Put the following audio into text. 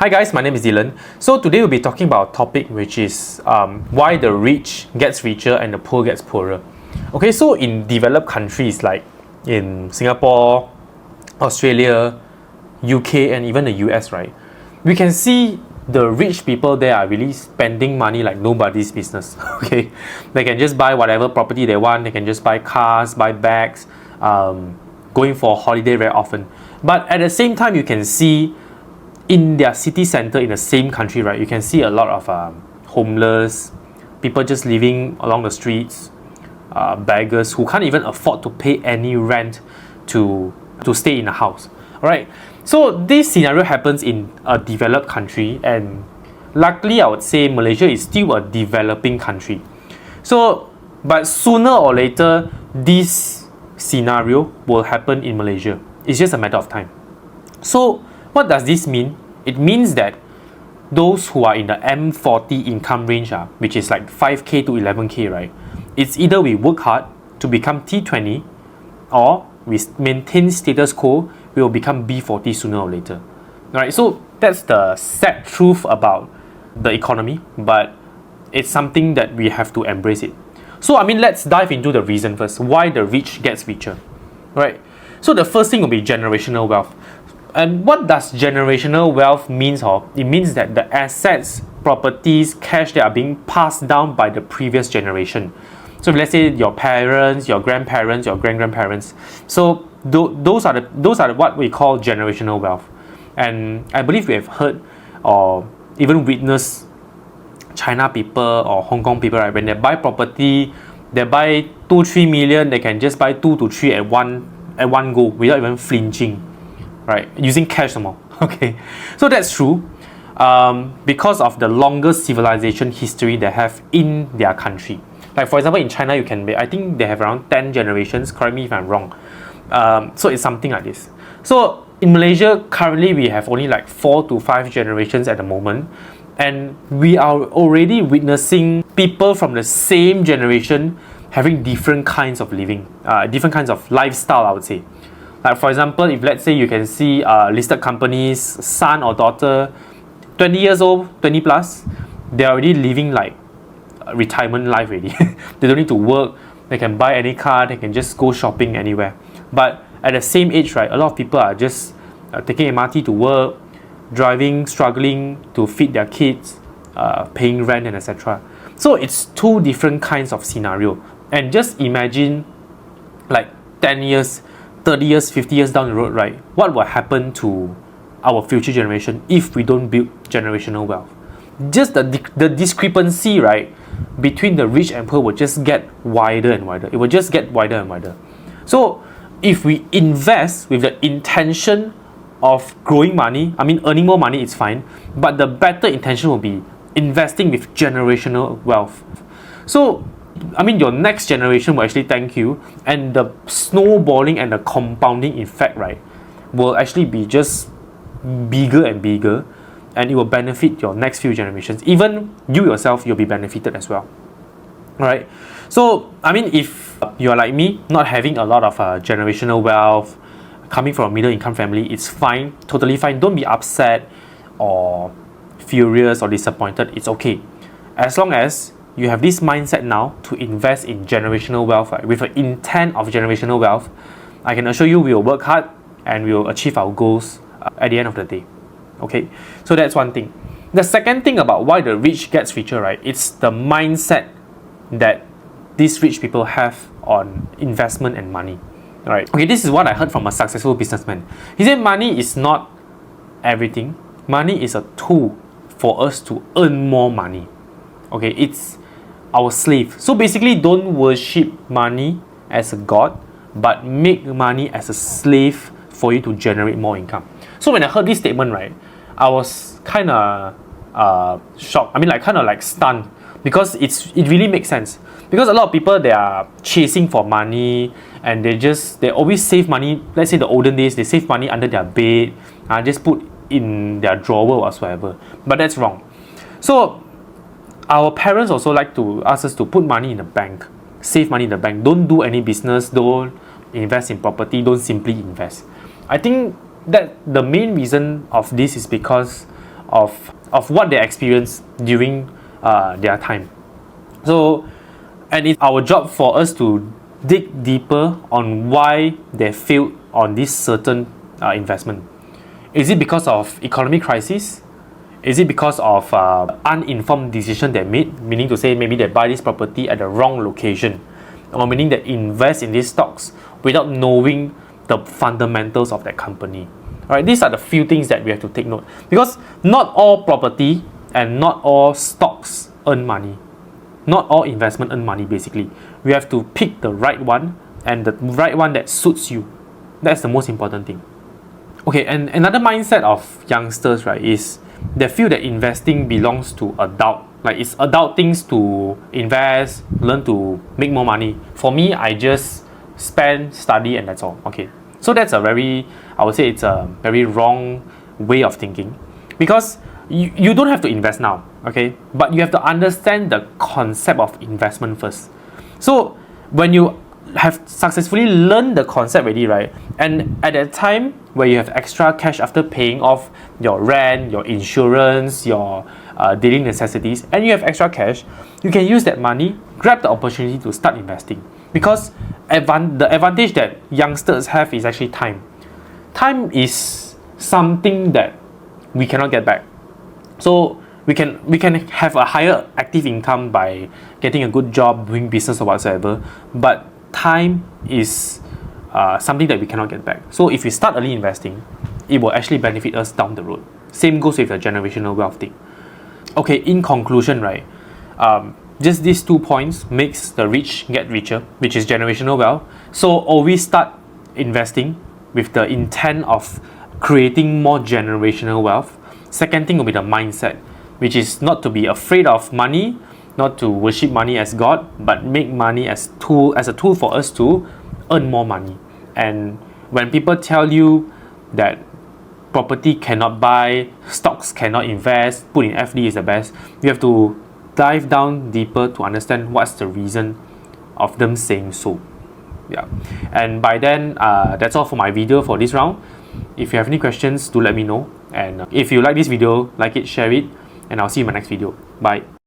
Hi guys, my name is Dylan. So today we'll be talking about a topic which is why the rich gets richer and the poor gets poorer. Okay, so in developed countries like in Singapore, Australia, UK and even the US, right? We can see the rich people there are really spending money like nobody's business. Okay, they can just buy whatever property they want. They can just buy cars, buy bags, going for holiday very often. But at the same time, you can see in their city center in the same country, right? You can see a lot of homeless people just living along the streets, beggars who can't even afford to pay any rent to stay in a house. All right. So this scenario happens in a developed country, and luckily, I would say Malaysia is still a developing country. So, but sooner or later, this scenario will happen in Malaysia. It's just a matter of time. So, what does this mean? It means that those who are in the M40 income range, which is like 5k to 11k, right? It's either we work hard to become T20 or we maintain status quo, we will become B40 sooner or later. Alright, so that's the sad truth about the economy, but it's something that we have to embrace it. So let's dive into the reason first, why the rich gets richer. Right? So the first thing will be generational wealth. And what does generational wealth means? It means that the assets, properties, cash that are being passed down by the previous generation. So let's say your parents, your grandparents, your great-grandparents. So those are what we call generational wealth. And I believe we have heard or even witnessed China people or Hong Kong people, right? When they buy property, they buy 2-3 million, they can just buy 2 to 3 at one go without even flinching. Right, using cash some more. Okay, so that's true because of the longer civilization history they have in their country. Like for example, in China, I think they have around 10 generations. Correct me if I'm wrong. So it's something like this. So in Malaysia, currently we have only like 4 to 5 generations at the moment, and we are already witnessing people from the same generation having different kinds of living, different kinds of lifestyle, I would say. Like for example, if let's say you can see listed companies, son or daughter, 20 years old, 20 plus, they're already living like retirement life already. They don't need to work, they can buy any car, they can just go shopping anywhere. But at the same age, right, a lot of people are just taking MRT to work, driving, struggling to feed their kids, paying rent and etc. So it's two different kinds of scenario. And just imagine like 10 years, 30 years, 50 years down the road, right? What will happen to our future generation if we don't build generational wealth? Just the discrepancy, right, between the rich and poor will just get wider and wider. It will just get wider and wider. So if we invest with the intention of growing money, earning more money is fine, but the better intention will be investing with generational wealth. So your next generation will actually thank you, and the snowballing and the compounding effect, right, will actually be just bigger and bigger, and it will benefit your next few generations. Even you yourself, you'll be benefited as well. Alright, so if you're like me, not having a lot of generational wealth, coming from a middle income family, it's fine, totally fine. Don't be upset or furious or disappointed. It's okay, as long as you have this mindset now to invest in generational wealth, right? With an intent of generational wealth, I can assure you we will work hard and we will achieve our goals at the end of the day. Okay, so that's one thing. The second thing about why the rich gets richer, right? It's the mindset that these rich people have on investment and money. Alright, okay, this is what I heard from a successful businessman. He said money is not everything. Money is a tool for us to earn more money. Okay, it's our slave. So basically, don't worship money as a god, but make money as a slave for you to generate more income. So when I heard this statement, right, I was kind of shocked. Kind of like stunned, because it really makes sense. Because a lot of people, they are chasing for money, and they always save money. Let's say the olden days, they save money under their bed, just put in their drawer or whatsoever. But that's wrong. So our parents also like to ask us to put money in the bank, save money in the bank. Don't do any business, don't invest in property, don't simply invest. I think that the main reason of this is because of what they experienced during their time. So, and it's our job for us to dig deeper on why they failed on this certain investment. Is it because of economic crisis? Is it because of uninformed decision they made? Meaning to say maybe they buy this property at the wrong location, or meaning they invest in these stocks without knowing the fundamentals of that company. Alright, these are the few things that we have to take note, because not all property and not all stocks earn money. Not all investment earn money basically. We have to pick the right one, and the right one that suits you. That's the most important thing. Okay, and another mindset of youngsters, right, is they feel that investing belongs to adult. Like it's adult things to invest, learn to make more money. For me, I just spend, study, and that's all. Okay, so that's I would say it's a very wrong way of thinking, because you don't have to invest now, okay, but you have to understand the concept of investment first. So when you have successfully learned the concept already, right, and at that time where you have extra cash after paying off your rent, your insurance, your daily necessities, and you have extra cash, you can use that money, grab the opportunity to start investing. Because the advantage that youngsters have is actually time. Time is something that we cannot get back. So we can have a higher active income by getting a good job, doing business or whatsoever, but time is something that we cannot get back. So if we start early investing, it will actually benefit us down the road. Same goes with the generational wealth thing. Okay, in conclusion, right, just these 2 points makes the rich get richer, which is generational wealth. So always start investing with the intent of creating more generational wealth. Second thing will be the mindset, which is not to be afraid of money, not to worship money as God, but make money as a tool for us to earn more money. And when people tell you that property cannot buy, stocks cannot invest, put in FD is the best, you have to dive down deeper to understand what's the reason of them saying so. Yeah, and by then that's all for my video for this round. If you have any questions, do let me know, and if you like this video, like it, share it, and I'll see you in my next video. Bye.